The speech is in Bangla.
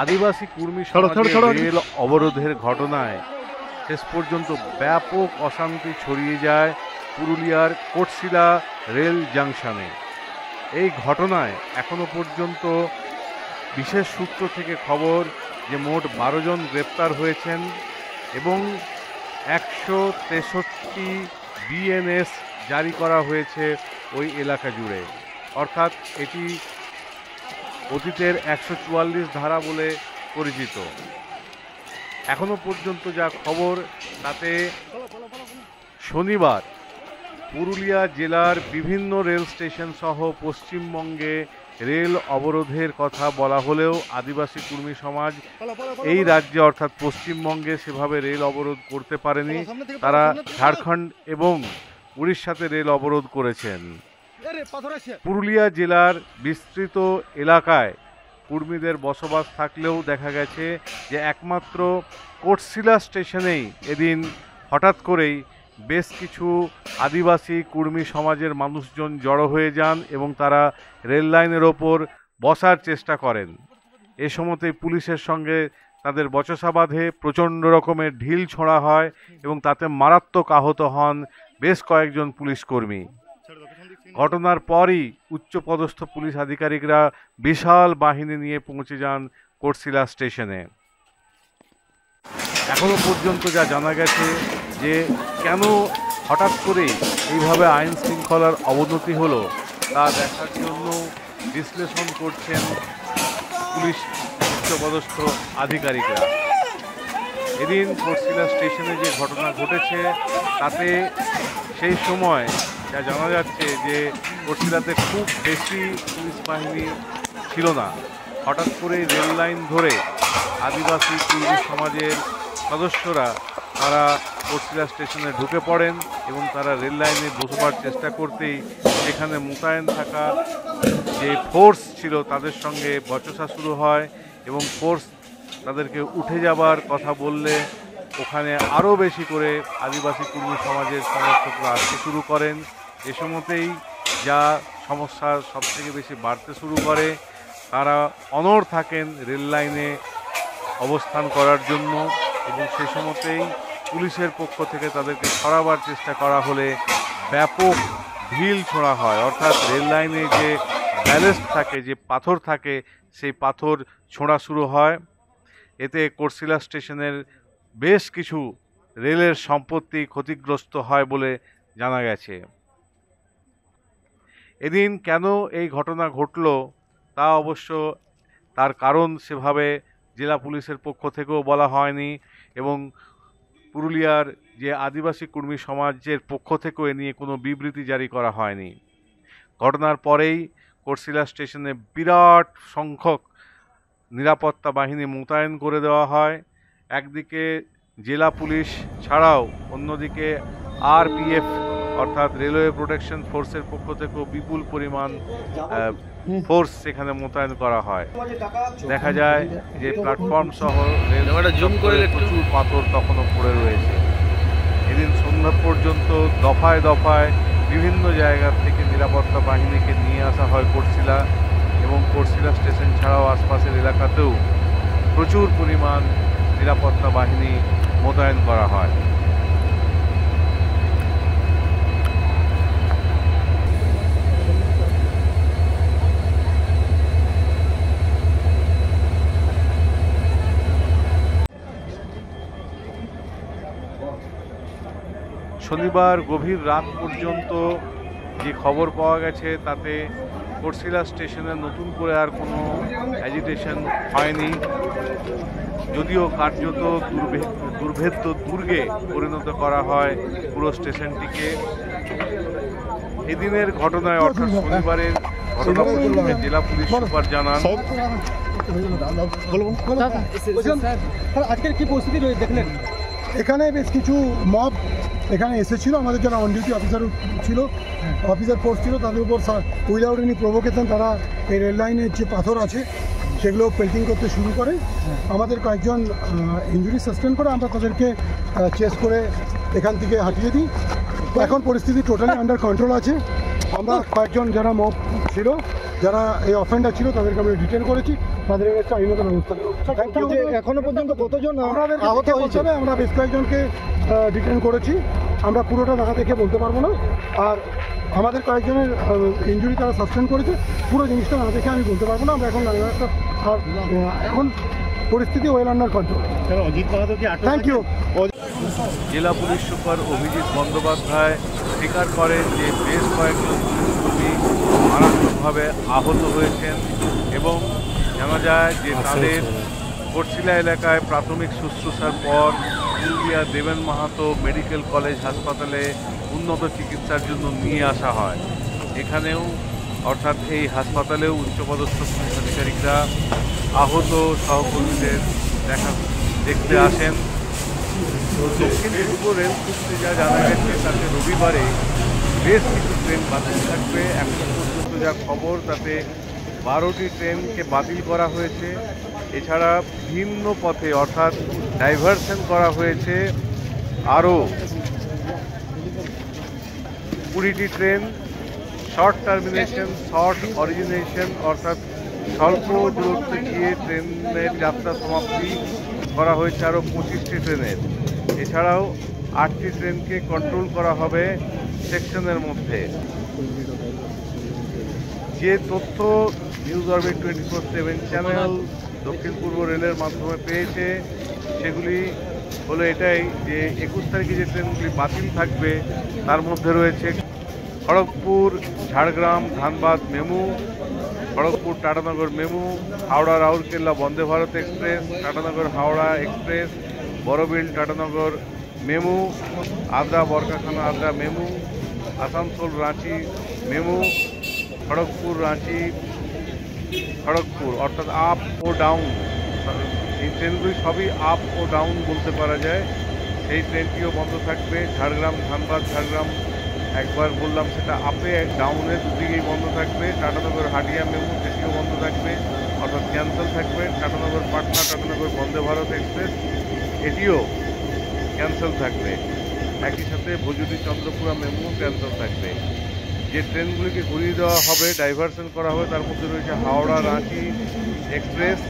আদিবাসী কর্মী সমাজের রেল অবরোধের ঘটনায় শেষ পর্যন্ত ব্যাপক অশান্তি ছড়িয়ে যায় পুরুলিয়ার কোটশিলা রেল জাংশনে। এই ঘটনায় এখনো পর্যন্ত বিশেষ সূত্র থেকে খবর যে মোট 12 জন গ্রেপ্তার হয়েছেন এবং 163 বিএনএস জারি করা হয়েছে ওই এলাকা জুড়ে। অর্থাৎ এটি অতীতের 144 ধারা বলে পরিচিত। এখনো পর্যন্ত যা খবর তাতে শনিবার পুরুলিয়া জেলার বিভিন্ন রেল স্টেশন সহ পশ্চিমবঙ্গে রেল অবরোধের কথা বলা হলেও আদিবাসী কর্মী সমাজ এই রাজ্যে অর্থাৎ পশ্চিমবঙ্গে সেভাবে রেল অবরোধ করতে পারেনি। তারা ঝাড়খণ্ড এবং উড়িষ্যাতে রেল অবরোধ করেছেন। পুরুলিয়া জেলার বিস্তৃত এলাকায় কর্মীদের বসবাস থাকলেও দেখা গেছে যে একমাত্র কোটশিলা স্টেশনেই এদিন হঠাৎ করেই বেশ কিছু আদিবাসী কর্মী সমাজের মানুষজন জড়ো হয়ে যান এবং তারা রেল লাইনের ওপর বসার চেষ্টা করেন। এ সময়তেই পুলিশের সঙ্গে তাদের বচসা বাঁধে, প্রচণ্ড রকমের ঢিল ছোঁড়া হয় এবং তাতে মারাত্মক আহত হন বেশ কয়েকজন পুলিশ কর্মী। ঘটনার পরই উচ্চপদস্থ পুলিশ আধিকারিকরা বিশাল বাহিনী নিয়ে পৌঁছে যান কোটশিলা স্টেশনে। এখনো পর্যন্ত যা জানা গেছে যে কেন হঠাৎ করেই এইভাবে আইন শৃঙ্খলার অবনতি হলো তা দেখার জন্য বিশ্লেষণ করছেন পুলিশ উচ্চপদস্থ আধিকারিকরা। এদিন কোটশিলা স্টেশনে যে ঘটনা ঘটেছে তাতে সেই সময় যা জানা যাচ্ছে যে কোটশিলাতে খুব বেশি পুলিশ বাহিনী ছিল না। হঠাৎ করে রেল লাইন ধরে আদিবাসী কর্মী সমাজের সদস্যরা তারা কোটশিলা স্টেশনে ঢুকে পড়েন এবং তারা রেল লাইনে বসবার চেষ্টা করতেই সেখানে মোতায়েন থাকা যে ফোর্স ছিল তাদের সঙ্গে বচসা শুরু হয় এবং ফোর্স তাদেরকে উঠে যাবার কথা বললে ওখানে আরও বেশি করে আদিবাসী কর্মী সমাজের সমর্থকরা আসতে শুরু করেন। এ সময়তেই যা সমস্যা সবথেকে বেশি বাড়তে শুরু করে, তারা অনড় থাকেন রেল লাইনে অবস্থান করার জন্য এবং সে সময়তেই পুলিশের পক্ষ থেকে তাদেরকে সরাবার চেষ্টা করা হলে ব্যাপক ঢিল ছোঁড়া হয়। অর্থাৎ রেল লাইনে যে ব্যালেস্ট থাকে, যে পাথর থাকে, সেই পাথর ছোঁড়া শুরু হয়। এতে কোটশিলা স্টেশনের বেশ কিছু রেলের সম্পত্তি ক্ষতিগ্রস্ত হয় বলে জানা গেছে। এদিন কেন এই ঘটনা ঘটল তা অবশ্য তার কারণ সেভাবে জেলা পুলিশের পক্ষ থেকেও বলা হয়নি এবং পুরুলিয়ার যে আদিবাসী কর্মী সমাজের পক্ষ থেকেও এ নিয়ে কোনো বিবৃতি জারি করা হয়নি। ঘটনার পরেই কোটশিলা স্টেশনে বিরাট সংখ্যক নিরাপত্তা বাহিনী মোতায়েন করে দেওয়া হয়। একদিকে জেলা পুলিশ ছাড়াও অন্যদিকে আরপিএফ অর্থাৎ রেলওয়ে প্রোটেকশন ফোর্সের পক্ষ থেকেও বিপুল পরিমাণ ফোর্স সেখানে মোতায়েন করা হয়। দেখা যায় যে প্ল্যাটফর্ম সহ রেল প্রচুর পাথর তখনও পড়ে রয়েছে। এদিন সন্ধ্যা পর্যন্ত দফায় দফায় বিভিন্ন জায়গা থেকে নিরাপত্তা বাহিনীকে নিয়ে আসা হয় কোটশিলা এবং কোটশিলা স্টেশন ছাড়াও আশপাশের এলাকাতেও প্রচুর পরিমাণ নিরাপত্তা বাহিনী মোতায়েন করা হয়। শনিবার গভীর রাত পর্যন্ত যে খবর পাওয়া গেছে তাতে কোটশিলা স্টেশনে নতুন করে আর কোনো অ্যাজিটেশন হয়নি, যদিও কার্যত দুর্ভেদ্য দুর্গে পরিণত করা হয় পুরো স্টেশনটিকে। এদিনের ঘটনায় অর্থাৎ শনিবারের ঘটনা প্রসঙ্গে জেলা পুলিশ সুপার জানান, আজকের কি পরিস্থিতি রয়েছে দেখলেন? এখানে বেশ কিছু মব এখানে এসেছিল, আমাদের যারা অন ডিউটি অফিসার ছিল, অফিসার ফোর্স ছিল, তাদের উপর উইদাউট এনি প্রভোকেশন তারা এই রেল লাইনের যে পাথর আছে সেগুলো পেল্টিং করতে শুরু করে। আমাদের কয়েকজন ইঞ্জুরি সাস্টেন করে আমরা তাদেরকে চেস করে এখান থেকে হাঁটিয়ে দিই। এখন পরিস্থিতি টোটালি আন্ডার কন্ট্রোল আছে। আমরা কয়েকজন যারা মব ছিল, যারা এই অফেন্ডার ছিল, তাদেরকে আমরা ডিটেন করেছি। তাদের এগেনস্টে আইনত ব্যবস্থা নেব। এখনো পর্যন্ত কতজন আমাদেরকে আহত দেখে হয়েছে? বলতে হবে, আমরা বেশ কয়েকজনকে ডিটেইন করেছি, আমরা পুরোটা দেখা দেখে বলতে পারবো না। আর আমাদের কয়েকজনের ইনজুরি তারা সাসপেন্ড করেছে, পুরো জিনিসটা না দেখে আমি বলতে পারবো না। আমরা এখন আর এখন পরিস্থিতি well under control. Thank you. জেলা পুলিশ সুপার অভিজিৎ বন্দ্যোপাধ্যায় স্বীকার করেন যে বেশ কয়েকজন পুলিশকর্মী মারাত্মকভাবে আহত হয়েছেন এবং জানা যায় যে তাদের কোটশিলা এলাকায় প্রাথমিক শুশ্রূষার পর পুরুলিয়া দেবেন মাহাতো মেডিকেল কলেজ হাসপাতালে উন্নত চিকিৎসার জন্য নিয়ে আসা হয়। এখানেও অর্থাৎ এই হাসপাতালেও উচ্চপদস্থ পুলিশ আধিকারিকরা আহত সহকর্মীদের দেখতে আসেন। দক্ষিণ পূর্ব রেল সূত্রে যা জানা গেছে তাতে রবিবারে বেশ কিছু ট্রেন বাতিল থাকবে। এখন পর্যন্ত যা খবর তাতে 12টি ট্রেনকে বাতিল করা হয়েছে। এছাড়া ভিন্ন পথে অর্থাৎ ডাইভারশন করা হয়েছে আরও 20টি train. Short termination, short origination অর্থাৎ স্বল্প দূরত্বে গিয়ে ট্রেনের যাত্রা সমাপ্তি করা হয়েছে আরও 25টি ট্রেনের। এছাড়াও 8টি ট্রেনকে কন্ট্রোল করা হবে সেকশনের মধ্যে। যে তথ্য নিউজ অরবিট 24/7 চ্যানেল দক্ষিণ পূর্ব রেলের মাধ্যমে পেয়েছে সেগুলি হলো এটাই যে 21 তারিখে যে ট্রেনগুলি বাতিল থাকবে তার মধ্যে রয়েছে খড়গপুর ঝাড়গ্রাম ধানবাদ মেমু, খড়গপুর টাটানগর মেমু, হাওড়া রাউরকেল্লা বন্দে ভারত এক্সপ্রেস, টাটানগর হাওড়া এক্সপ্রেস, বড়বিল টাটানগর মেমু, আদ্রা বরকাখানা আদ্রা মেমু, আসানসোল রাঁচি মেমু, খড়গপুর রাঁচি খড়গপুর অর্থাৎ আপ ও ডাউন। এই ট্রেনগুলি সবই আপ ও ডাউন বলতে পারা যায়। সেই ট্রেনটিও বন্ধ থাকবে। ঝাড়গ্রাম ধানবাদ ঝাড়গ্রাম একবার বললাম সেটা আপে ডাউনে দুদিকেই বন্ধ থাকবে। টাটানগর হাটিয়া মেমু সেটিও বন্ধ থাকবে অর্থাৎ ক্যান্সেল থাকবে। টাটানগর পাটনা টাটানগর বন্দে ভারত এক্সপ্রেস এটিও ক্যান্সেল থাকবে। একই সাথে ভুজুরি চন্দ্রপুরা মেমু ক্যান্সেল থাকবে। যে ট্রেনগুলিকে ঘুরিয়ে দেওয়া হবে, ডাইভারশন করা হবে তার মধ্যে রয়েছে হাওড়া রাঁচি এক্সপ্রেস,